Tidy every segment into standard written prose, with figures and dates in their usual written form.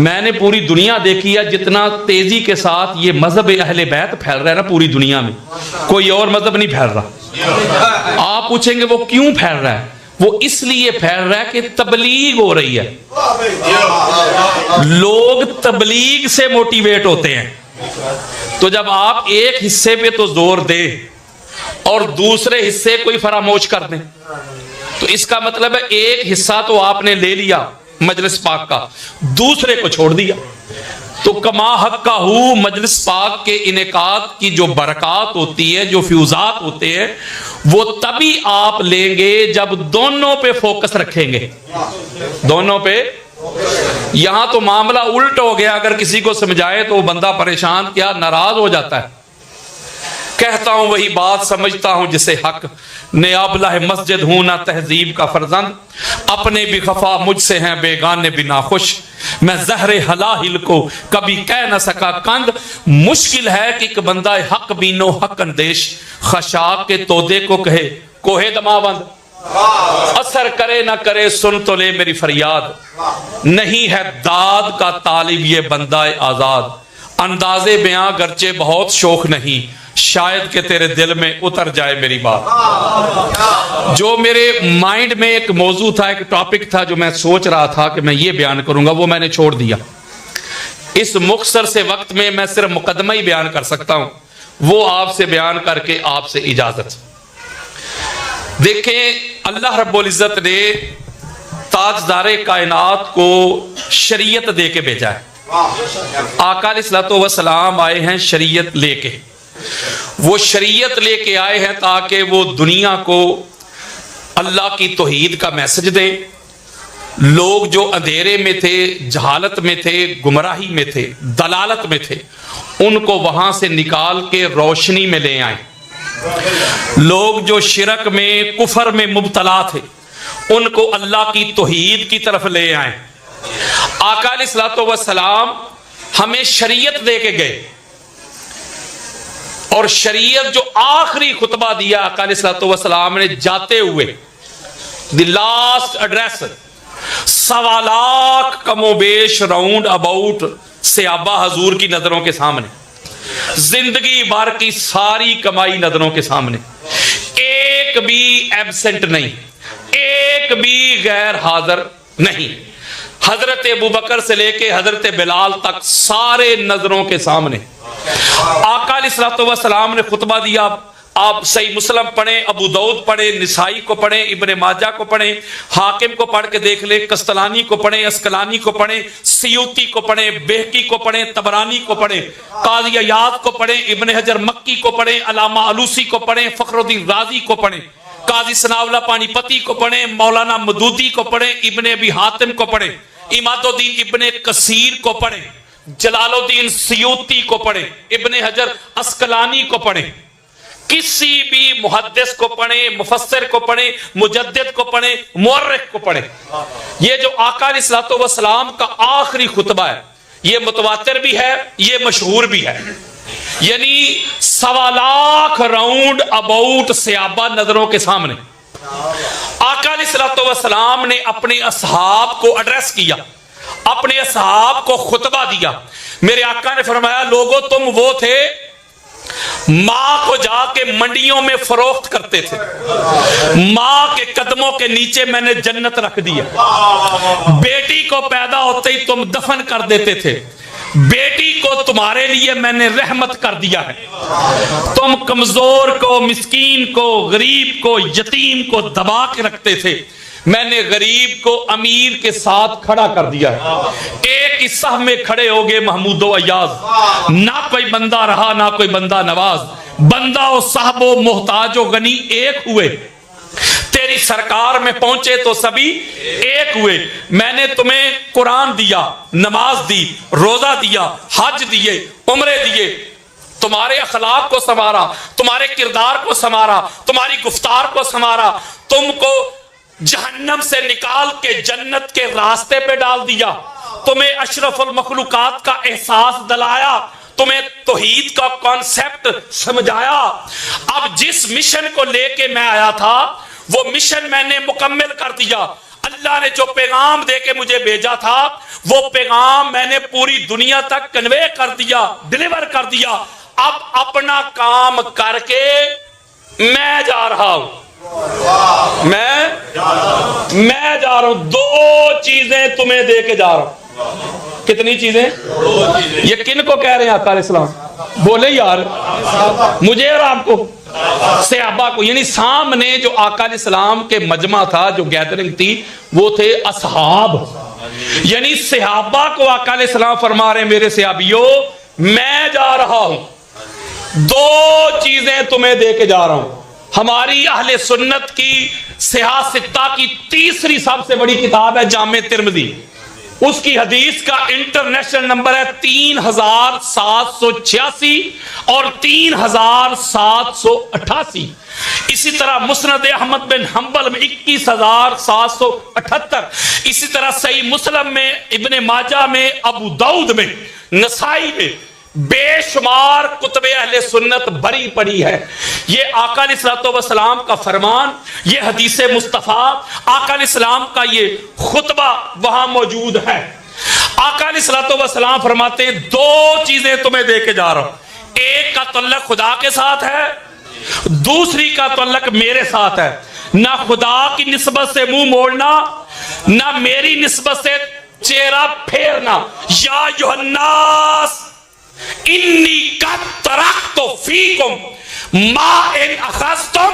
मैंने पूरी दुनिया देखी है, जितना तेजी के साथ ये मजहब अहले बैत फैल रहा है ना पूरी दुनिया में, कोई और मजहब नहीं फैल रहा। आप पूछेंगे वो क्यों फैल रहा है? वो इसलिए फैल रहा है कि तबलीग हो रही है, लोग तबलीग से मोटिवेट होते हैं। तो जब आप एक हिस्से पे तो जोर दे और दूसरे हिस्से कोई फरामोश कर दें, तो इसका मतलब है एक हिस्सा तो आपने ले लिया मजलिस पाक का, दूसरे को छोड़ दिया। तो कमा हक का हूँ मजलिस पाक के इनेकात की जो बरकत होती है, जो फ्यूजात होते हैं, वो तभी आप लेंगे जब दोनों पे फोकस रखेंगे। दोनों पे। यहां तो मामला उल्ट हो गया, अगर किसी को समझाए तो बंदा परेशान क्या नाराज हो जाता है। कहता हूं वही बात, समझता हूं जिसे हक, नियाबला है मस्जिद हूं ना तहजीब का फर्जंद, अपने भी खफा मुझसे हैं बेगाने भी नाखुश, मैं जहरे हलाहिल को कभी कह न सका कंद। मुश्किल है कि एक बंदा हक बीनो हक अंदेश, खशाक के तोदे को कहे कोहे दमावंद, असर करे ना करे सुन तो ले मेरी फरियाद, नहीं है दाद का तालिब ये बंदा आजाद, अंदाजे बयां गर्चे बहुत शौक नहीं, शायद कि तेरे दिल में उतर जाए मेरी बात। जो मेरे माइंड में एक मौजू था, एक टॉपिक था जो मैं सोच रहा था कि मैं ये बयान करूंगा, वो मैंने छोड़ दिया। इस मुख्तसर से वक्त में मैं सिर्फ मुकदमा ही बयान कर सकता हूं, वो आपसे बयान करके आपसे इजाजत। देखें, अल्लाह रब्बुल इज्जत ने ताजदारे कायनात को शरीयत दे के भेजा है। आका अलैहिस्सलातु वस्सलाम आए हैं शरीयत लेके, वो शरीयत लेके आए हैं ताकि वो दुनिया को अल्लाह की तौहीद का मैसेज दें। लोग जो अंधेरे में थे, जहालत में थे, गुमराही में थे, दलालत में थे, उनको वहां से निकाल के रोशनी में ले आए। लोग जो शिरक में, कुफर में मुब्तला थे, उनको अल्लाह की तौहीद की तरफ ले आए। आका अलैहिस्सलातु वस्सलाम हमें शरीयत दे के गए, और शरीयत जो आखिरी खुतबा दिया आका अलैहिस्सलातु वस्सलाम ने जाते हुए, द लास्ट एड्रेस, 1.25 लाख कमोबेश राउंड अबाउट सहाबा हजूर की नजरों के सामने, जिंदगी भर की सारी कमाई नजरों के सामने, एक भी एब्सेंट नहीं, एक भी गैर हाजिर नहीं। हजरत अबू बकर से लेके हजरत बिलाल तक सारे नजरों के सामने आका अलैहिस्सलातु वस्सलाम ने खुतबा दिया। आप सही मुस्लिम पढ़े, अबू दाऊद पढ़े, निसाई को पढ़े, इब्ने माजा को पढ़े, हाकिम को पढ़ के देख ले, कस्तलानी को पढ़े, अस्कलानी को पढ़े, सियूती को पढ़े, बेहकी को पढ़े, तबरानी को पढ़े, काजी अयाद को पढ़े, इब्ने हजर मक्की को पढ़े, अलामा अलूसी को पढ़े, फखरुद्दीन राजी को पढ़े, काजी सनावला पानीपति को पढ़े, मौलाना मदूदी को पढ़े, इब्ने अबी हातिम को पढ़े, इमादुद्दीन इब्ने कसीर को पढ़े, जलालुद्दीन सियूती को पढ़े, इब्ने हजर अस्कलानी को पढ़े, किसी भी मुहद्दिस को पढ़े, मुफस्सिर को पढ़े, मुजद्दिद को पढ़े, मुअर्रिख को पढ़े। ये जो आका अलैहिस्सलातु वस्सलाम का आखिरी खुतबा है, ये मुतवातिर भी है, ये मशहूर भी है। यानी 1.25 लाख राउंड अबाउट सहाबा नजरों के सामने आका अलैहिस्सलातु वस्सलाम ने अपने असहाब को एड्रेस किया, अपने असहाब को खुतबा दिया। मेरे आका ने फरमाया, लोगों तुम वो थे मां को जाके मंडियों में फरोख्त करते थे, मां के कदमों के नीचे मैंने जन्नत रख दिया। बेटी को पैदा होते ही तुम दफन कर देते थे, बेटी को तुम्हारे लिए मैंने रहमत कर दिया है। तुम कमजोर को, मिस्कीन को, गरीब को, यतीम को दबा के रखते थे, मैंने गरीब को अमीर के साथ खड़ा कर दिया है। एक ही साह में खड़े हो गए महमूदो अयाज, ना कोई बंदा रहा ना कोई बंदा नवाज, बंदा और साहबो मोहताजो गनी एक हुए, तेरी सरकार में पहुंचे तो सभी एक हुए। मैंने तुम्हें कुरान दिया, नमाज दी, रोजा दिया, हज दिए, उम्रे दिए, तुम्हारे अखलाक को संवारा, तुम्हारे किरदार को संवारा, तुम्हारी गुफ्तार को संवारा, तुमको जहन्नम से निकाल के जन्नत के रास्ते पे डाल दिया, तुम्हें अशरफुल मखलूकात का एहसास दिलाया, तुम्हें तौहीद का कॉन्सेप्ट समझाया। अब जिस मिशन को लेके मैं आया था वो मिशन मैंने मुकम्मल कर दिया। अल्लाह ने जो पैगाम दे के मुझे भेजा था वो पैगाम मैंने पूरी दुनिया तक कन्वे कर दिया, डिलीवर कर दिया। अब अपना काम करके मैं जा रहा हूं, मैं जा रहा हूं। दो चीजें तुम्हें दे के जा रहा हूं। कितनी चीजें? ये किन को कह रहे हैं आका अलैहिस्सलाम? बोले यार, मुझे और आपको, सहाबा को। यानी सामने जो आका अलैहिस्सलाम के मजमा था, जो गैदरिंग थी, वो थे असहाब। यानी सहाबा को आका अलैहिस्सलाम फरमा रहे, मेरे सहाबियों मैं जा रहा हूं, दो चीजें तुम्हें दे के जा रहा हूं। हमारी अहले सुन्नत की सियासत्ता की तीसरी सबसे बड़ी किताब है जामे तिर्मिज़ी। उसकी हदीस का इंटरनेशनल नंबर है 3786 और 3788। इसी तरह मुस्नद अहमद बिन हंबल में 21778। इसी तरह सही मुस्लिम में, इब्ने माजा में, अबू दाऊद में, नसाई में बेशुमार कुतबे अहले सुन्नत भरी पड़ी है। ये आका अलैहिस्सलाम का फरमान, ये हदीसे मुस्तफ़ा, आका अलैहिस्सलाम का ये खुतबा वहां मौजूद है। आका अलैहिस्सलाम फरमाते हैं, दो चीजें तुम्हें दे के जा रहा हूं। एक का तल्लक खुदा के साथ है, दूसरी का तल्लक मेरे साथ है। ना खुदा की निस्बत से मुंह मोड़ना, ना मेरी निस्बत से चेहरा फेरना। या युहन्नास इन्नी का तरक्तो फीकुम मा इन अखस्तुम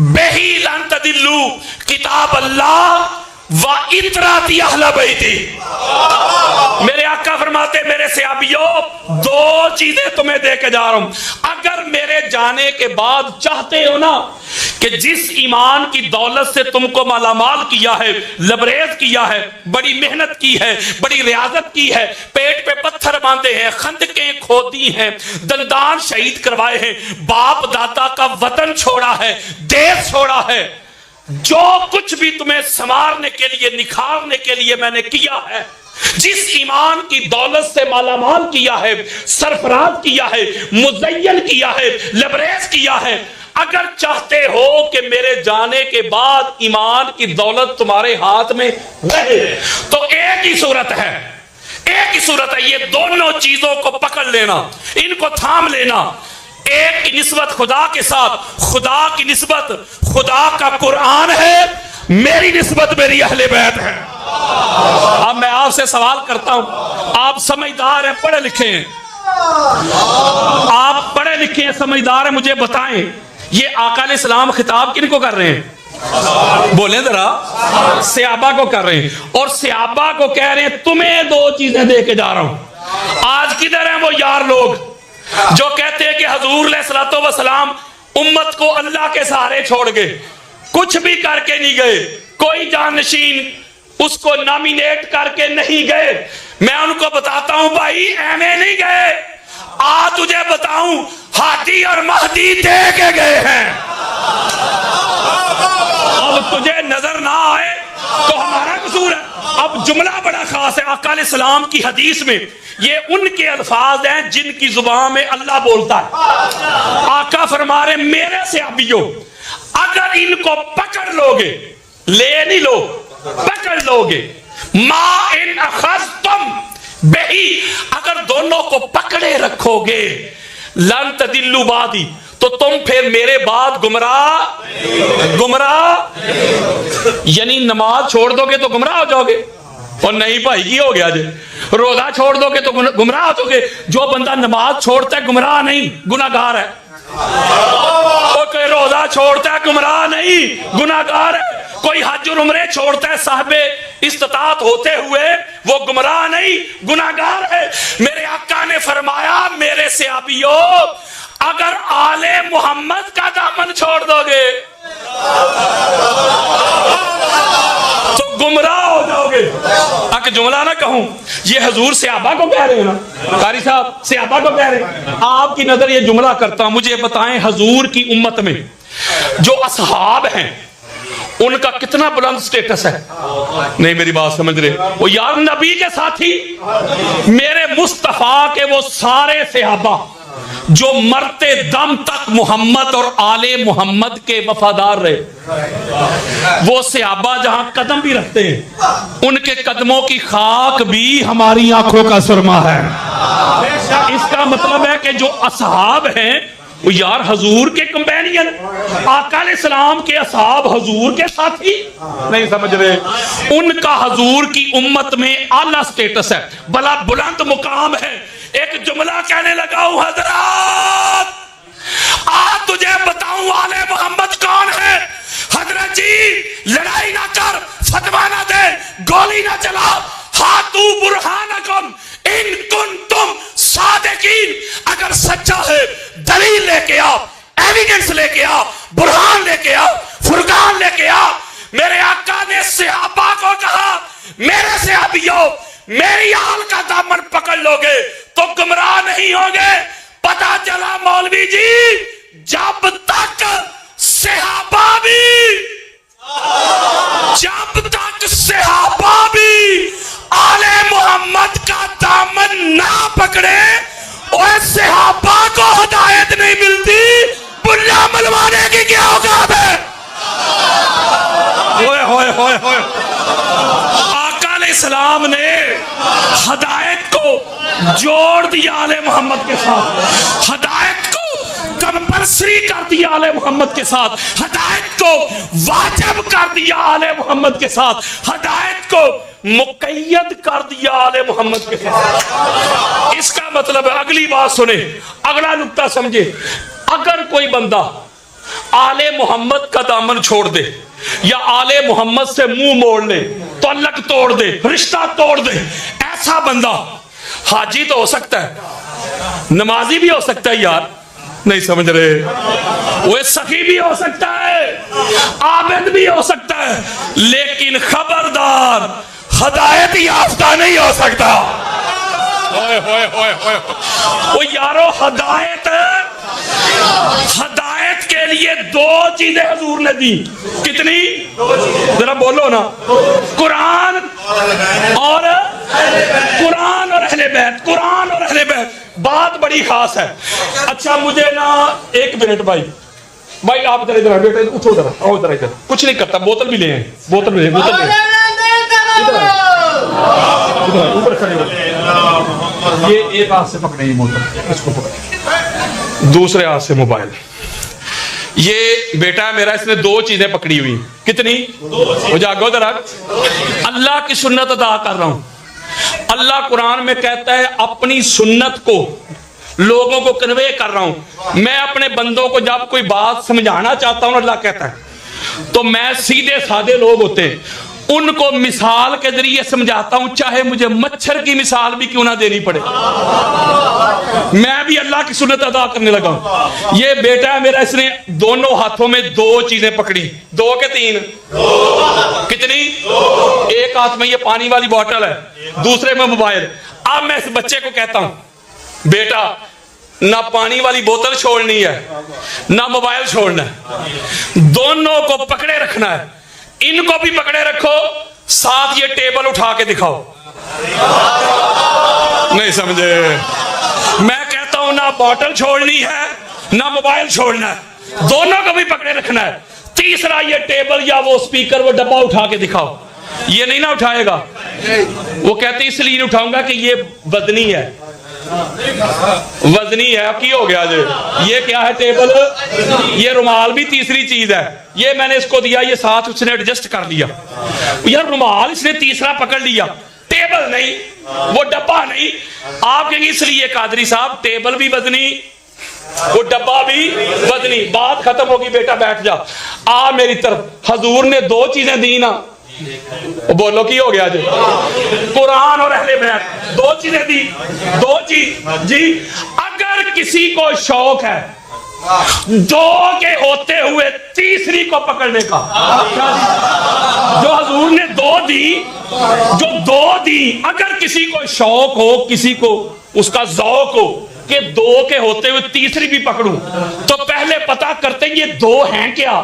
बिही लन तदिल्लु किताब अल्लाह व इतराती अहले बैती। मेरे आका फरमाते, मेरे सहाबियों दो चीजें तुम्हें दे के जा रहा हूं। अगर मेरे जाने के बाद चाहते हो ना कि जिस ईमान की दौलत से तुमको मालामाल किया है, लबरेज किया है, बड़ी मेहनत की है, बड़ी रियाजत की है, पेट पे पत्थर बांधे हैं, खंदकें खोदी हैं, दंदान शहीद करवाए हैं, बाप दादा का वतन छोड़ा है, देश छोड़ा है, जो कुछ भी तुम्हें संवारने के लिए, निखारने के लिए मैंने किया है, जिस ईमान की दौलत से मालामाल किया है, सरफराज किया है, मुज़य्यन किया है, लबरेज किया है, अगर चाहते हो कि मेरे जाने के बाद ईमान की दौलत तुम्हारे हाथ में रहे, तो एक ही सूरत है, एक ही सूरत है, ये दोनों चीजों को पकड़ लेना, इनको थाम लेना। एक की निस्बत खुदा के साथ, खुदा की निस्बत खुदा का कुरान है, मेरी निस्बत मेरी अहले बैत है। अब मैं आपसे सवाल करता हूं, आप समझदार हैं, पढ़े लिखे हैं, आप पढ़े लिखे हैं, समझदार हैं, मुझे बताएं ये आका अलैहिस्सलाम खिताब किनको कर रहे हैं? बोले जरा, सहाबा को कर रहे हैं। और सहाबा को कह रहे हैं तुम्हें दो चीजें दे के जा रहा हूं। आज किधर हैं वो यार लोग जो कहते हैं कि हुजूर अलैहिस्सलातु वस्सलाम उम्मत को अल्लाह के सहारे छोड़ गए, कुछ भी करके नहीं गए, कोई जानशीन उसको नॉमिनेट करके नहीं गए। मैं उनको बताता हूं भाई एमए नहीं गए, आ तुझे बताऊं हादी और महदी दे के गए हैं। अब तुझे नजर ना आए तो हमारा कसूर है। अब जुमला बड़ा खास है आका अलैहिस्सलाम की हदीस में, ये उनके अल्फाज हैं जिनकी जुबान में अल्लाह बोलता है। आका फरमा रहे, मेरे सहाबियों अगर इनको पकड़ लोगे, ले नहीं लो, पकड़ लोगे, मा इन अखस्तुम बिही, अगर दोनों को पकड़े रखोगे, लन तदिल्लु बादी, तो तुम फिर मेरे बाद गुमराह यानी नमाज छोड़ दोगे तो गुमराह हो जाओगे। और नहीं भाई की हो गया जी, रोजा छोड़ दोगे तो गुमराह हो जाओगे। जो बंदा नमाज छोड़ता है गुमराह नहीं, गुनाहगार है। कोई रोजा छोड़ता है गुमराह नहीं, गुनाहगार है। कोई हज और उम्रे छोड़ता है साहबे इस्तात होते हुए, वो गुमराह नहीं, गुनाहगार है। मेरे आका ने फरमाया, मेरे सहाबियों अगर आले मोहम्मद का दामन छोड़ दोगे तो गुमराह हो जाओगे। अगर जुमला ना कहूं, ये हुजूर सहाबा को कह रहे हैं ना, कारी साहब सहाबा को कह रहे हैं। आपकी नजर ये जुमला करता हूं, मुझे बताएं हुजूर की उम्मत में जो असहाब हैं उनका कितना बुलंद स्टेटस है? नहीं मेरी बात समझ रहे वो यार, नबी के साथी मेरे मुस्तफा के वो सारे सहाबा जो मरते दम तक मोहम्मद और आले मोहम्मद के वफादार रहे। वो सहाबा जहां कदम भी रखते हैं, उनके कदमों की खाक भी हमारी आंखों का सुरमा है। इसका मतलब है कि जो असहाब हैं वो यार हजूर के कंपेनियन, आका अलैहिस्सलाम के असहाब हजूर के साथी, नहीं समझ रहे? उनका हजूर की उम्मत में आला स्टेटस है, बड़ा बुलंद मुकाम है। एक जुमला कहने लगा हूं, हजरत आज तुझे बताऊं आले मोहम्मद कौन है। हजरत जी लड़ाई ना कर, फतवा ना दे, गोली ना चला, हाथू बुरहानकुम इन कुंतुम सादिकीन, अगर सच्चा है दलील लेके आओ, एविडेंस लेके आओ, बुरहान लेके आओ, फुरकान लेके आओ। मेरे आका ने सहाबा को कहा, मेरे सहाबियों मेरी आल का दामन पकड़ लोगे तो गुमराह नहीं होगे। पता चला मौलवी जी जब तक सहाबा भी, जब तक सहाबा भी आले मोहम्मद का दामन ना पकड़े और सहाबा को हिदायत नहीं मिलती, बुल्ला मलवाने की क्या औकात है। होए होए होए होए, आका अलैहिस्सलाम ने हिदायत को जोड़ दिया आले मोहम्मद के साथ, हिदायत को कंपल्सरी कर दिया आले मोहम्मद के साथ, हिदायत को वाजिब कर दिया आले मोहम्मद के साथ, हिदायत को मुक़य्यद कर दिया आले मोहम्मद के साथ। इसका मतलब है, अगली बात सुने, अगला नुक्ता समझे, अगर कोई बंदा आले मोहम्मद का दामन छोड़ दे या आले मोहम्मद से मुंह मोड़ ले, तो तल्लक तोड़ दे, रिश्ता तोड़ दे, ऐसा बंदा हाजी तो हो सकता है, नमाजी भी हो सकता है यार, नहीं समझ रहे? वो सखी भी हो सकता है, आबिद भी हो सकता है, लेकिन खबरदार हिदायत याफ्ता नहीं हो सकता। होए होए होए होए, वो यारो हिदायत, हिदायत के लिए दो चीजें हजूर ने दी। कितनी? जरा बोलो ना। कुरान और अहले बैत, कुरान और अहले बैत। बात बड़ी खास है। अच्छा मुझे ना एक मिनट भाई आप इधर इधर बेटे उठो, इधर आओ, इधर इधर। कुछ नहीं करता, बोतल भी ले आए, बोतल भी ले, बोतल ले ऊपर खड़े हो। ये एक हाथ से पकड़े ये मोटर, इसको पकड़े, दूसरे हाथ से मोबाइल। ये बेटा है मेरा, इसने दो चीजें पकड़ी हुई। कितनी? हो जागो जरा। अल्लाह की सुन्नत अदा कर रहा हूं। अल्लाह कुरान में कहता है अपनी सुन्नत को लोगों को कन्वे कर रहा हूं। मैं अपने बंदों को जब कोई बात समझाना चाहता हूं, अल्लाह कहता है, तो मैं सीधे साधे लोग होते हैं उनको मिसाल के जरिए समझाता हूं, चाहे मुझे मच्छर की मिसाल भी क्यों ना देनी पड़े। मैं भी अल्लाह की सुन्नत अदा करने लगा हूं। ये बेटा मेरा, इसने दोनों हाथों में दो चीजें पकड़ी। दो के तीन? कितनी? एक हाथ में ये पानी वाली बोतल है, दूसरे में मोबाइल। अब मैं इस बच्चे को कहता हूं, बेटा ना पानी वाली बोतल छोड़नी है ना मोबाइल छोड़ना है, दोनों को पकड़े रखना है। इनको भी पकड़े रखो, साथ ये टेबल उठा के दिखाओ। नहीं समझे? मैं कहता हूं ना बोतल छोड़नी है ना मोबाइल छोड़ना है, दोनों को भी पकड़े रखना है। तीसरा ये टेबल या वो स्पीकर, वो डब्बा उठा के दिखाओ। ये नहीं ना उठाएगा, वो कहते इसलिए नहीं उठाऊंगा कि ये वजनी है, वजनी है। अब की हो गया ये क्या है? टेबल। ये रुमाल भी तीसरी चीज है, ये मैंने इसको दिया, ये साथ उसने एडजस्ट कर लिया। यार रुमाल इसने तीसरा पकड़ लिया, टेबल नहीं, वो डब्बा नहीं। आप कहेंगे इसलिए कादरी साहब टेबल भी वजनी, वो डब्बा भी वजनी। बात खत्म होगी, बेटा बैठ जा, आ मेरी तरफ। हजूर ने दो चीजें दी ना, बोलो की हो गया जी? कुरान और अहले बैत, दो चीजें दी, दो चीज जी। अगर किसी को शौक है दो के होते हुए तीसरी को पकड़ने का, जो हजूर ने दो दी, जो दो दी, अगर किसी को शौक हो, किसी को उसका ज़ौक हो कि दो के होते हुए तीसरी भी पकड़ूं, तो पहले पता करते हैं ये दो हैं क्या।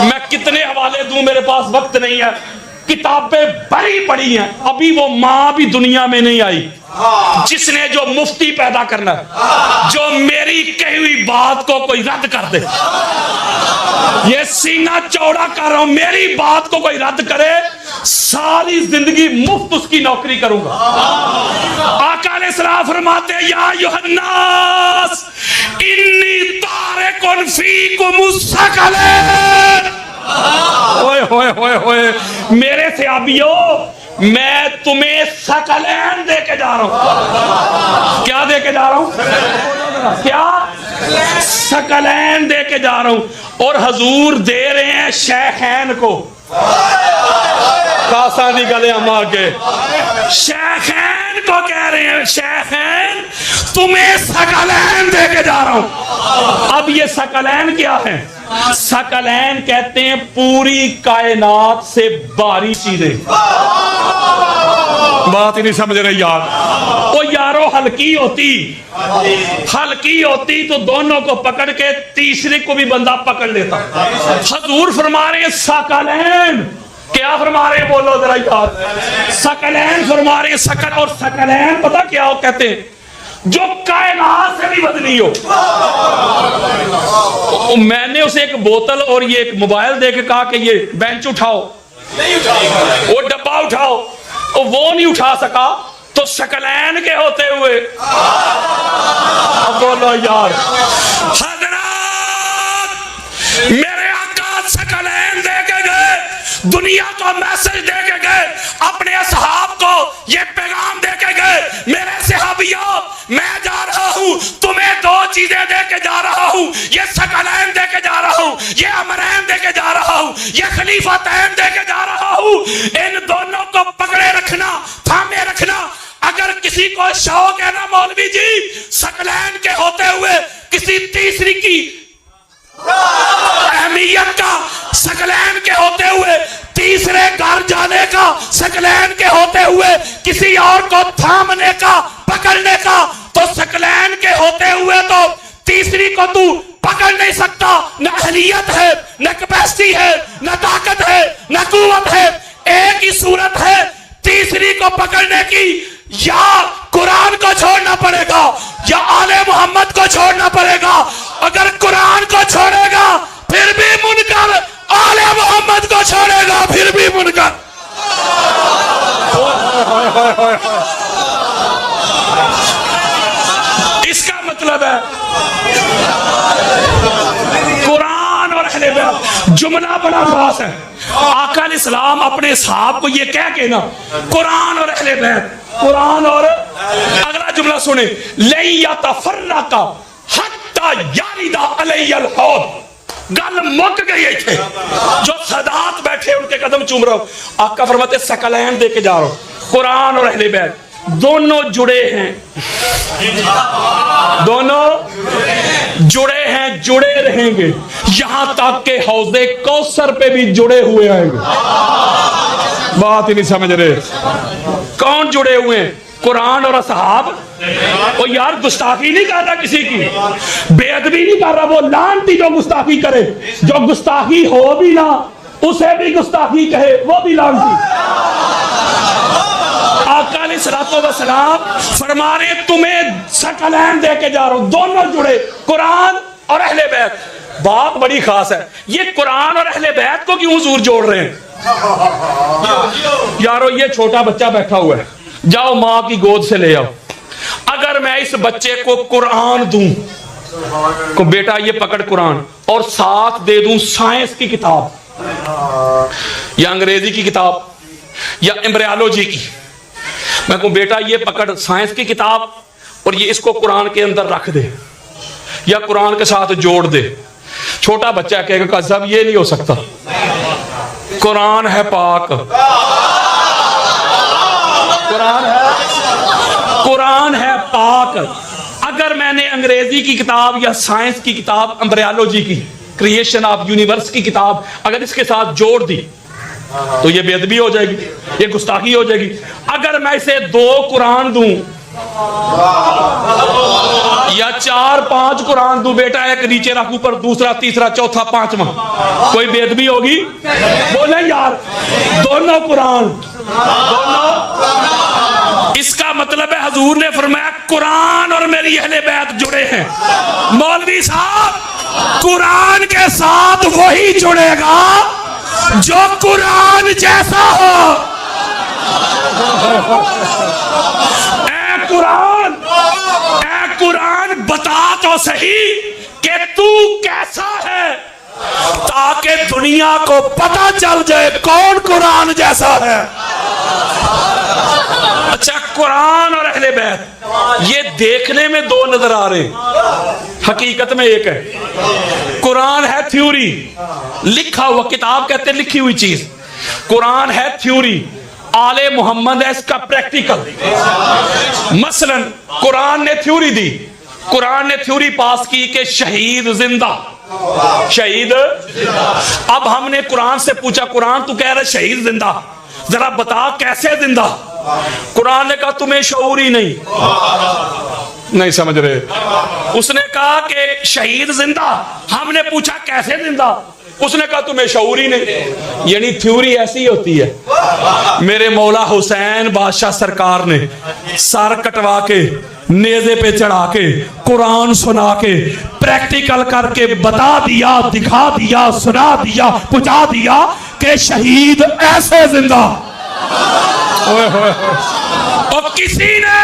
मैं कितने हवाले दूं, मेरे पास वक्त नहीं है। किताबें भरी पड़ी हैं, अभी वो माँ भी दुनिया में नहीं आई, जिसने जो मुफ्ती पैदा करना है, जो मेरी कही हुई बात को कोई रद्द कर दे, ये सीना चौड़ा कर रहा हूं, मेरी बात को कोई रद्द करे, सारी जिंदगी मुफ्त उसकी नौकरी करूंगा। आका अलैहिस्सलाम फरमाते या युहन्नास इन्नी तारिकुन फीकुम सक़लैन। ओए होए होए होए, मेरे सहाबियों, मैं तुम्हें सकलैन दे के जा रहा हूं। क्या दे के जा रहा हूं? क्या? सकलैन दे के जा रहा हूं। और हजूर दे रहे हैं शेखैन को। कासा दी गले हम आगे शेखैन को कह रहे हैं, शेखैन तुम्हें सकलैन दे के जा रहा हूं। अब ये सकलैन क्या है? सकलैन कहते हैं पूरी कायनात से बाहरी चीजें। बात ही नहीं समझ रहे यार। वो यारो हल्की होती तो दोनों को पकड़ के तीसरे को भी बंदा पकड़ लेता। हजूर फरमा रहे हैं सकलैन। क्या फरमा रहे हैं? बोलो जरा यार। सकलैन फरमा रहे हैं। सकल और सकलैन पता क्या हो कहते हैं? जो कायनात से भी बदली हो। मैंने उसे एक बोतल और ये एक मोबाइल देके कहा कि ये बेंच उठाओ, वो डब्बा उठाओ, और वो नहीं उठा सका, तो सकलैन के होते हुए बोलो यार। हज़रात, मेरे आका सकलैन दे के गए, दुनिया को मैसेज दे के गए, अपने असहाब को ये पैगाम दे के गए, मेरे सहाबियों, मैं जा रहा हूं, तुम्हें दो चीजें दे के जा रहा हूं, ये सकलैन दे के जा रहा हूं, ये अमरैन दे के जा रहा हूं, ये खलीफतैन दे के जा रहा हूं। इन दोनों को पकड़े रखना, थामे रखना। अगर किसी को शौक है ना मौलवी जी सकलैन के होते हुए किसी तीसरी की अहमियत का, सकलैन के होते हुए तीसरे घर जाने का, सकलैन के होते हुए किसी और को थामने का, पकड़ने का, तो सकलैन के होते हुए तो तीसरी को तू पकड़ नहीं सकता। न अहलियत है, न कैपेसिटी है, न ताकत है, न कुव्वत है। एक ही सूरत है तीसरी को पकड़ने की, या कुरान को छोड़ना पड़ेगा या आले मोहम्मद को छोड़ना पड़ेगा। अगर कुरान को छोड़ेगा फिर भी मुनकर, आले मोहम्मद को छोड़ेगा फिर भी मुनकर। इसका मतलब है कुरान और अहले बैत। जुमला बड़ा खास है। आका अलैहिस्सलाम अपने साहब को ये कह के ना, कुरान और अहले बैत, कुरान और, अगला जुमला सुने, लैया तफर्रका हत्ता यारिदा अलैयल हौद। गल मुक गई थे। जो सदात बैठे उनके कदम चूम रहा हूं। आका फरमाते सकलैन दे के जा रहा हूं। कुरान और अहले बैत दोनों जुड़े हैं, दोनों जुड़े हैं, जुड़े रहेंगे यहां तक के हौज़े कौसर पे भी जुड़े हुए आएंगे। बात ही नहीं समझ रहे। कौन जुड़े हुए हैं? कुरान और असहाब। वो यार गुस्ताखी नहीं कर रहा किसी की, बेअदबी नहीं कर रहा। वो लानती जो गुस्ताखी करे, जो गुस्ताखी हो भी ना उसे भी गुस्ताखी कहे, वो भी लानती। आका अलैहिस्सलाम फरमा रहे तुम्हें सकलैन दे के जा रहा हूं। दोनों जुड़े, कुरान और अहले बैत। बात बड़ी खास है। ये कुरान और अहले बैत को क्यों हुजूर जोड़ रहे हैं? यारो ये छोटा बच्चा बैठा हुआ है, जाओ मां की गोद से ले आओ। अगर मैं इस बच्चे को कुरान दूं को, बेटा ये पकड़ कुरान, और साथ दे दूं साइंस की किताब या अंग्रेजी की किताब या एम्ब्रियोलॉजी की, मैं कहूं बेटा ये पकड़ साइंस की किताब और ये इसको कुरान के अंदर रख दे या कुरान के साथ जोड़ दे, छोटा बच्चा कहेगा का साहब ये नहीं हो सकता, कुरान है पाक, कुरान है पाक। अगर मैंने अंग्रेजी की किताब या साइंस की किताब, एम्ब्रियोलॉजी की, क्रिएशन ऑफ यूनिवर्स की किताब अगर इसके साथ जोड़ दी तो ये बेअदबी हो जाएगी, ये गुस्ताखी हो जाएगी। अगर मैं इसे 2 कुरान दूं या 4-5 कुरान दूं, बेटा एक नीचे रख, ऊपर दूसरा, तीसरा, चौथा, 5वां, कोई बेअदबी होगी? बोले यार दोनों कुरान, दोनों। इसका मतलब है हजूर ने फरमाया कुरान और मेरी अहले बैत जुड़े हैं। मौलवी साहब, कुरान के साथ वही जुड़ेगा जो कुरान जैसा हो। ऐ कुरान बता तो सही कि तू कैसा है, ताकि दुनिया को पता चल जाए कौन कुरान जैसा है। अच्छा, कुरान और अहले बैत ये देखने में दो नजर आ रहे हैं, हकीकत में एक है। कुरान है थ्योरी, लिखा हुआ, किताब कहते हैं लिखी हुई चीज। कुरान है थ्योरी, आले मोहम्मद है इसका प्रैक्टिकल। मसलन कुरान ने थ्योरी दी, कुरान ने थ्योरी पास की कि शहीद जिंदा, शहीद। अब हमने कुरान से पूछा, कुरान तू कह रहा शहीद जिंदा, जरा बता कैसे जिंदा। कुरान ने कहा तुम्हें शऊर ही नहीं समझ रहे। उसने कहा कि शहीद जिंदा। हमने पूछा कैसे जिंदा, उसने कहा तुम्हें शऊर ही नहीं। यानी थ्योरी ऐसी होती है। मेरे मौला हुसैन बादशाह सरकार ने सर कटवा के नेज़े पे चढ़ा के कुरान सुना के प्रैक्टिकल करके बता दिया, दिखा दिया, सुना दिया, पहुंचा दिया कि शहीद ऐसे जिंदा। और किसी ने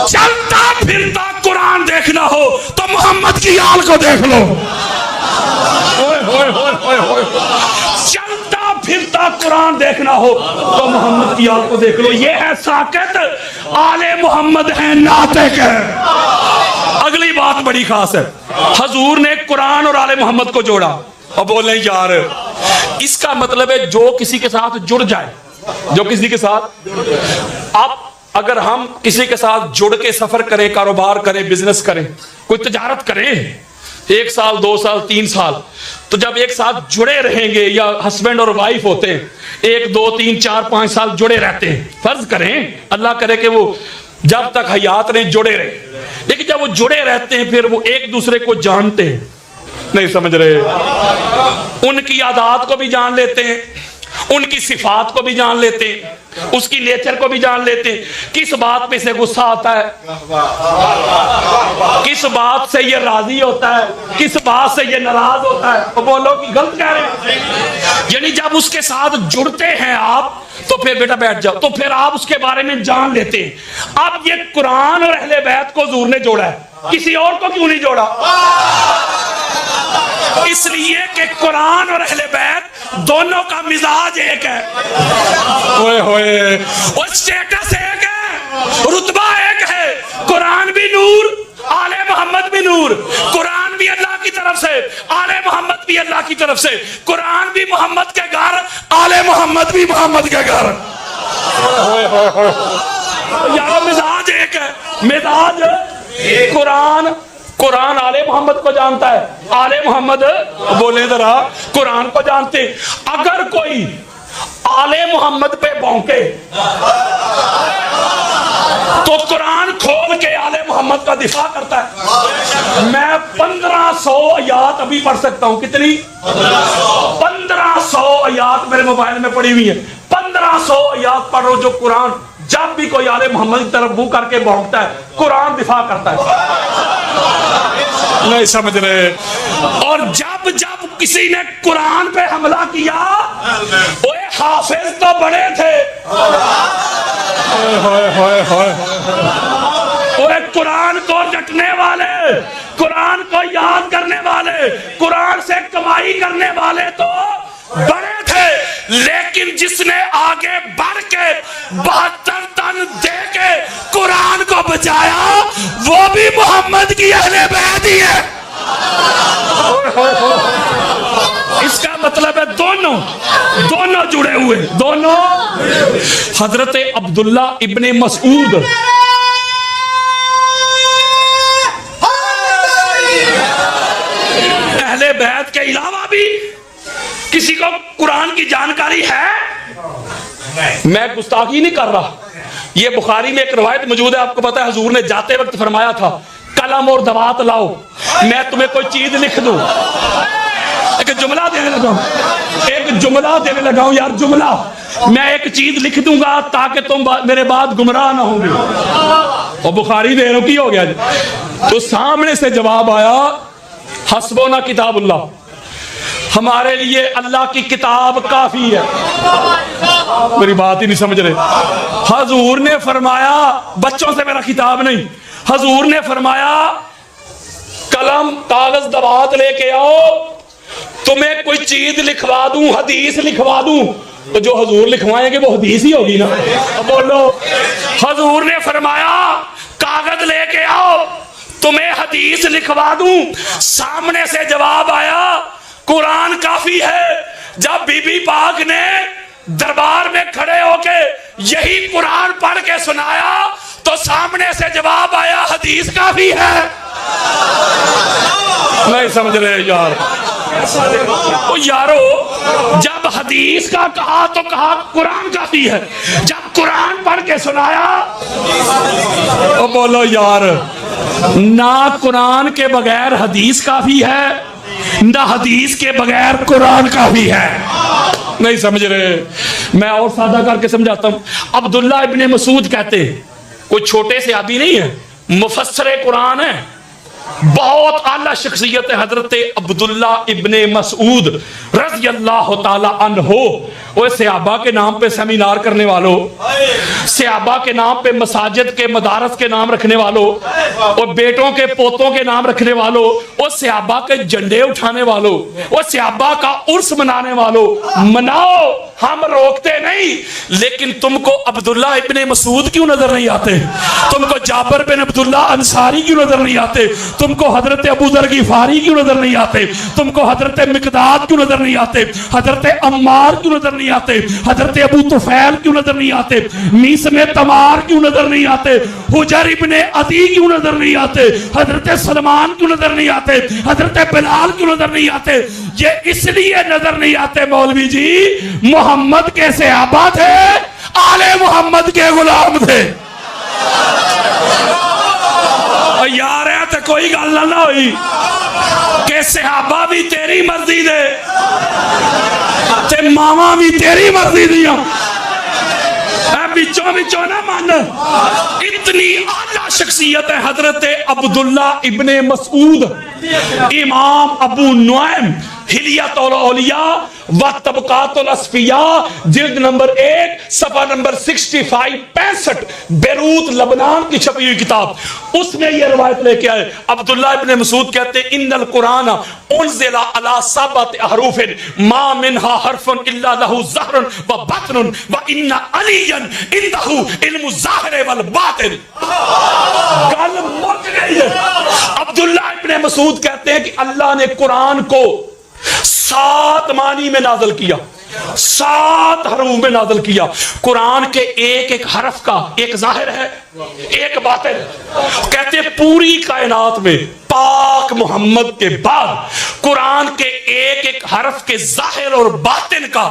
चलता फिरता कुरान देखना हो तो मोहम्मद की आल को देख लो। चलता फिरता कुरान देखना हो तो मोहम्मद की आल को देख लो। ये है साकित, आले मोहम्मद है नातिक है। अगली बात बड़ी खास है, हजूर ने कुरान और आले मोहम्मद को जोड़ा। और बोले यार इसका मतलब है जो किसी के साथ जुड़ जाए, जो किसी के साथ, आप अगर हम किसी के साथ जुड़ के सफर करें, कारोबार करें, बिजनेस करें, कोई तजारत करें 1 साल 2 साल 3 साल, तो जब एक साथ जुड़े रहेंगे, या हस्बैंड और वाइफ होते हैं 1 2 3 4 5 साल जुड़े रहते हैं, फर्ज करें अल्लाह करे कि वो जब तक हयात रहे जुड़े रहे, लेकिन जब वो जुड़े रहते हैं फिर वो एक दूसरे को जानते हैं, नहीं समझ रहे, उनकी आदत को भी जान लेते हैं, उनकी सिफात को भी जान लेते हैं, उसकी नेचर को भी जान लेते हैं, किस बात पे से गुस्सा आता है, किस बात से ये राजी होता है, किस बात से ये नाराज होता है। तो बोलो कि गलत कह रहे हैं। यानी जब उसके साथ जुड़ते हैं आप तो फिर बेटा बैठ जाओ, तो फिर आप उसके बारे में जान लेते हैं। अब ये कुरान और अहले बैत को हुजूर ने जोड़ा है, किसी और को क्यों नहीं जोड़ा? इसलिए कि कुरान और अहले बैत दोनों का मिजाज एक है, ओए होए, और स्टेटस एक है, रुतबा एक है। कुरान भी नूर, आले मोहम्मद भी नूर। कुरान भी अल्लाह की तरफ से, आले मोहम्मद भी अल्लाह की तरफ से। कुरान भी मोहम्मद के घर, आले मोहम्मद भी मोहम्मद के घर। यार मिजाज एक है, मिजाज। कुरान आले मोहम्मद को जानता है, आले मोहम्मद बोले जरा कुरान को जानते। अगर कोई आले मोहम्मद पे भौंके तो कुरान खोल के आले मोहम्मद का दिफा करता है। मैं 1500 आयात अभी पढ़ सकता हूं। कितनी? 1500 आयात मेरे मोबाइल में पड़ी हुई है। 1500 आयात पढ़ो जो कुरान, जब भी कोई आले मोहम्मद की तरफ मुंह करके भौंकता है कुरान दिफा करता है। नहीं समझ रहे। और जब जब किसी ने कुरान पे हमला किया, ओए हाफिज तो बड़े थे, ओए कुरान को रटने वाले, कुरान को याद करने वाले, कुरान से कमाई करने वाले तो बड़े थे। लेकिन जिसने आगे बढ़ के 72 तन दे के कुरान को बचाया वो भी मोहम्मद की अहले बैत ही है। इसका मतलब है दोनों जुड़े हुए, दोनों। हजरत अब्दुल्ला इब्ने मसूद अहले बैत के अलावा भी किसी को कुरान की जानकारी है? मैं गुस्ताखी नहीं कर रहा। ये बुखारी में एक रवायत मौजूद है, आपको पता है हुजूर ने जाते वक्त फरमाया था कलम और दवात लाओ, मैं तुम्हें कोई चीज लिख दूं। एक जुमला देने लगा हूं, एक जुमला देने लगा हूं यार, जुमला। मैं एक चीज लिख दूंगा ताकि तुम मेरे बाद गुमराह ना होंगे। और बुखारी दे रहा हूं, की हो गया? तो सामने से जवाब आया, हस्बुना किताबुल्लाह, हमारे लिए अल्लाह की किताब काफी है। मेरी बात ही नहीं समझ रहे। हजूर ने फरमाया, बच्चों से मेरा खिताब नहीं, हजूर ने फरमाया कलम कागज दवात लेके आओ, तुम्हें कोई चीज लिखवा दूं, हदीस लिखवा दूं। तो जो हजूर लिखवाएंगे वो हदीस ही होगी ना। बोलो, हजूर ने फरमाया कागज लेके आओ, तुम्हें हदीस लिखवा दूं। सामने से जवाब आया कुरान काफी है। जब बीबी पाक ने दरबार में खड़े होके यही कुरान पढ़ के सुनाया तो सामने से जवाब आया हदीस काफी है। नहीं समझ रहे यार। ओ यारो, जब हदीस का कहा तो कहा कुरान काफी है, जब कुरान पढ़ के सुनाया तो बोलो यार, ना कुरान के बगैर हदीस काफी है, ना हदीस के बगैर कुरान काफी है। नहीं समझ रहे। मैं और सादा करके समझाता हूं। अब्दुल्ला इब्ने मसूद कहते, कोई छोटे से आदमी नहीं है, मुफस्सर कुरान है, बहुत आला शख्सियत है हजरत अब्दुल्ला इब्ने मसूद रज़ी अल्लाह ताला अन्हो। वो सहाबा के नाम पे सेमिनार करने वालों, सहाबा के नाम पे मसाजिद के मदारस के नाम रखने वालों, और बेटों के पोतों के नाम रखने वालों, और सहाबा के झंडे उठाने वालों, और सहाबा का उर्स मनाने वालों, मनाओ, हम रोकते नहीं। लेकिन तुमको अब्दुल्ला इब्ने मसूद क्यों नजर नहीं आते? तुमको जाबर बिन अब्दुल्ला अंसारी क्यों नजर नहीं आते? तुमको हजरत अबू दर गिफारी क्यों नजर नहीं आते? तुमको हजरत मिकदाद क्यों नजर नहीं आते? हजरत अम्मार क्यों नजर नहीं आते? हजरत अबू तुफैल क्यों नजर नहीं आते? मीस में तमार क्यों नजर नहीं आते? हुजर इब्ने अदी क्यों नजर नहीं आते? हजरत सलमान क्यों नजर नहीं आते? हजरत बिलाल क्यों नजर नहीं आते? ये इसलिए नजर नहीं आते मौलवी जी, मोहम्मद के सहाबा थे, आले मोहम्मद के गुलाम थे। यार है तो कोई गल ना हुई कि सहाबा भी तेरी मर्जी दे ते मावा भी तेरी मर्जी दिया, बिचों बिचों ना मन। इतनी आला शख्सियत है हजरत अब्दुल्ला इब्ने मसूद। इमाम अबू नुआइम हिलियतुल औलिया व तबकातुल अस्फिया जिल्द नंबर 1 सफा नंबर 65 65 बेरूत लबनान की छपी हुई किताब, उसमें यह रवायत लेके आए। अब्दुल्ला इब्ने मसूद कहते हैं इन्नल कुरान उनज़िला अला सबअति अहरूफिन मा मिनहा हरफुन इल्ला लहू ज़हरुन व बतनुन व इन्ना अलियन इंदहु इल्मु ज़ाहिर वल बातिन। गल मुक गई है। अब्दुल्ला इब्ने मसूद कहते हैं कि अल्लाह ने कुरान को 7 मानी में नाज़िल किया, 7 हरूफ में नाज़िल किया। कुरान के एक एक हरफ का एक जाहिर है, एक बातिन। कहते पूरी कायनात में पाक मोहम्मद के बाद कुरान के एक एक हरफ के जाहिर और बातिन का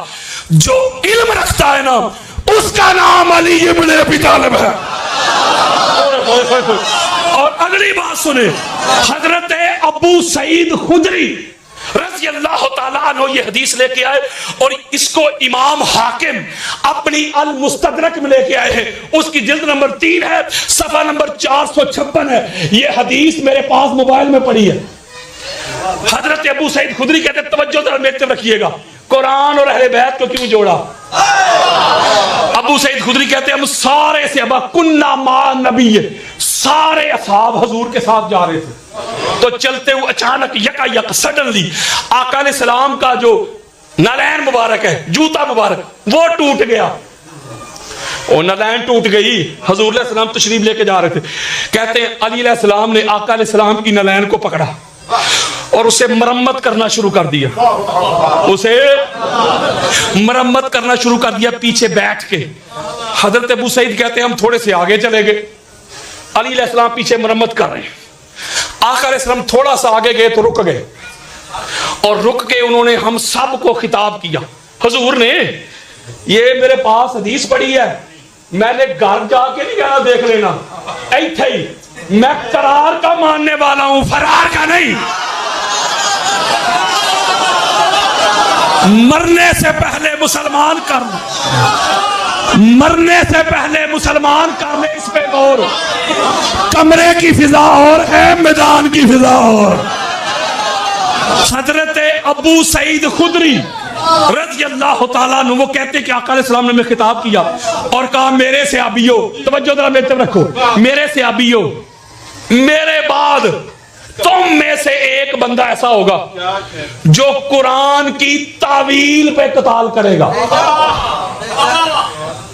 जो इल्म रखता है ना, उसका नाम अली इब्ने अबी तालिब है। और अगली बात सुने, हजरत अबू सईद खुदरी रज़ी अल्लाह ताला अन्हु ये हदीस लेके आए और इसको इमाम हाकिम अपनी अल मुस्तदरक में लेके आए हैं। उसकी जिल्द नंबर 3 है, सफा नंबर 456 है। ये हदीस मेरे पास मोबाइल में पड़ी है। हजरत अबू सईद खुदरी कहते हैं, तवज्जो जरा मेरी तरफ रखिएगा, कुरान और अहले बैत को क्यों जोड़ा? अबू सईद खुदरी कहते हैं हम सारे सहाबा कुन्ना मा नबी, सारे असहाब हुजूर के साथ जा रहे थे। तो चलते हुए अचानक यकायक सडनली आका अलैहि सलाम का जो नलैन मुबारक है, जूता मुबारक, वो टूट गया। और नलैन टूट गई, हुजूर अलैहि सलाम तशरीफ लेके जा रहे थे। कहते हैं अली अलैहि सलाम ने आका अलैहि सलाम की नलैन को पकड़ा और उसे मरम्मत करना शुरू कर दिया, उसे मरम्मत करना शुरू कर दिया पीछे बैठ के। हजरत अबू सईद कहते हैं हम थोड़े से आगे चले गए, अली अलैहिस्सलाम पीछे मरम्मत कर रहे हैं। आका अलैहिस्सलाम थोड़ा सा आगे गए तो रुक गए, और रुक के उन्होंने हम सब को खिताब किया। हुजूर ने, ये मेरे पास हदीस पड़ी है, मैंने घर जाके नहीं कहना देख लेना, ऐथे ही मैं करार का मानने वाला हूं, फरार का नहीं। मरने से पहले मुसलमान कर, मरने से पहले मुसलमान कर ले इस पे गौर। कमरे की फिजा और है, मैदान की फिजा और। हजरत अबू सईद खुदरी रज़ी अल्लाह तआला अन्हु वो कहते कि आका अलैहिस्सलाम ने मैं खिताब किया और कहा मेरे सहाबियों, तवज्जो जरा मेरी तरफ रखो, मेरे सहाबियों, मेरे बाद तुम में से एक बंदा ऐसा होगा जो कुरान की तावील पे कताल करेगा।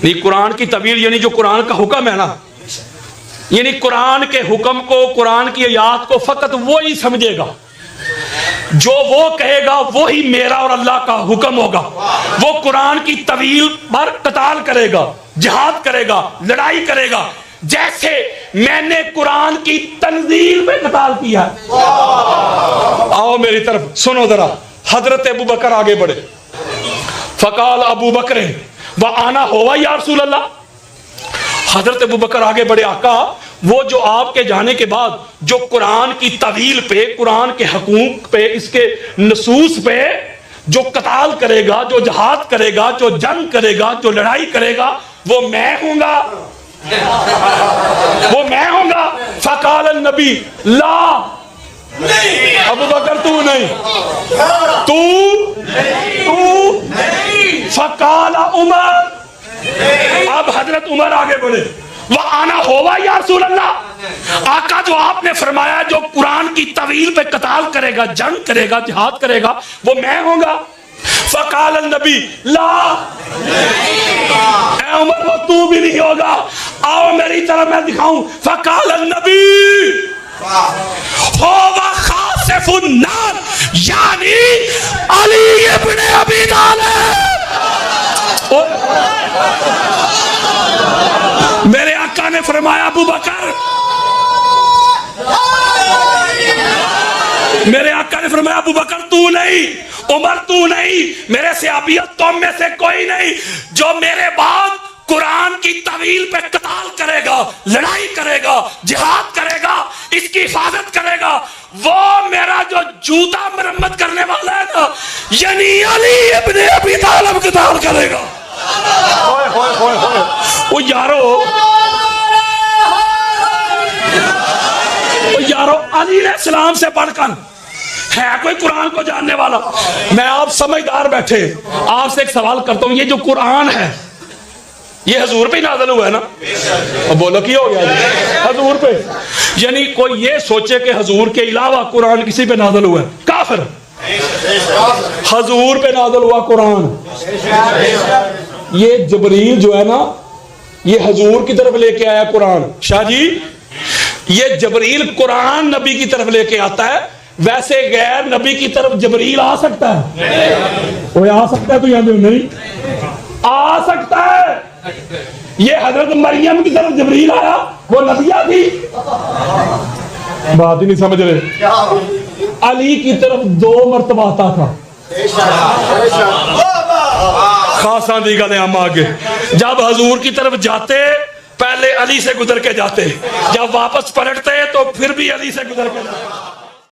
नहीं, कुरान की तावील यानी जो कुरान का हुक्म है ना, यानी कुरान के हुक्म को, कुरान की आयत को फकत वो ही समझेगा, जो वो कहेगा वो ही मेरा और अल्लाह का हुक्म होगा। वो कुरान की तवील पर कताल करेगा, जिहाद करेगा, लड़ाई करेगा, जैसे मैंने कुरान की तंजील में कताल किया। आओ मेरी तरफ सुनो जरा। हजरत अबू बकर आगे बढ़े। फकाल अबू बकर व आना होवा या रसूल अल्लाह। हजरत अबू बकर आगे बढ़े, आका वो जो आपके जाने के बाद जो कुरान की तवील पे, कुरान के हकूक पे, इसके नसूस पे जो कताल करेगा, जो जहाद करेगा, जो जंग करेगा, जो लड़ाई करेगा, वो मैं हूंगा, वो मैं हूंगा। फकाल नबी ला, अबू बकर तू नहीं, तू फकाल उमर। अब हजरत उमर आगे बढ़े। वह आना होवा या रसूल अल्लाह। आका जो आपने फरमाया जो कुरान की तवील पे कताल करेगा, जंग करेगा, जिहाद करेगा, वो मैं होगा। फकाल नबी ला, ए उमर वो तू भी नहीं होगा। आओ मेरी तरफ मैं दिखाऊं। फकाल नबी होवा खासिफुन नार, यानी अली इब्न अबी तालिब। मेरे आका ने फरमाया अबू बकर, मेरे आका ने फरमाया अबू बकर तू नहीं, उमर तू नहीं, मेरे सहाबियों तुम में से कोई नहीं जो मेरे बाद कुरान की तवील पे कताल करेगा, लड़ाई करेगा, जिहाद करेगा, इसकी हिफाजत करेगा, वो मेरा जो जूता मरम्मत करने वाला है ना, यानी अली इब्न अबी तालिब कताल करेगा। ओ यारो अली अलैहिस्सलाम से बढ़कर है कोई कुरान को जानने वाला? मैं आप समझदार बैठे, आपसे एक सवाल करता हूं, ये जो कुरान है ये हजूर पे नाज़िल हुआ है ना? अब बोलो की हो गया हजूर पे। यानी कोई ये सोचे कि हजूर के अलावा कुरान किसी पे नाज़िल हुआ है, काफिर। हजूर पे नाज़िल हुआ कुरान। ये जबरील जो है ना, ये हजूर की तरफ लेके आया कुरान। शाह जी, ये जबरील कुरान नबी की तरफ लेके आता है, वैसे गैर नबी की तरफ जबरील आ सकता है? वो आ सकता है तो याद नहीं आ सकता है। ये हजरत मरियम की तरफ जबरील आया, वो नबिया थी? बात ही नहीं समझ रहे। अली की तरफ 2 मरतबा आता था। खासा दी गल हम आगे, जब हजूर की तरफ जाते पहले अली से गुजर के जाते, जब वापस पलटते तो फिर भी अली से गुजर के जाते।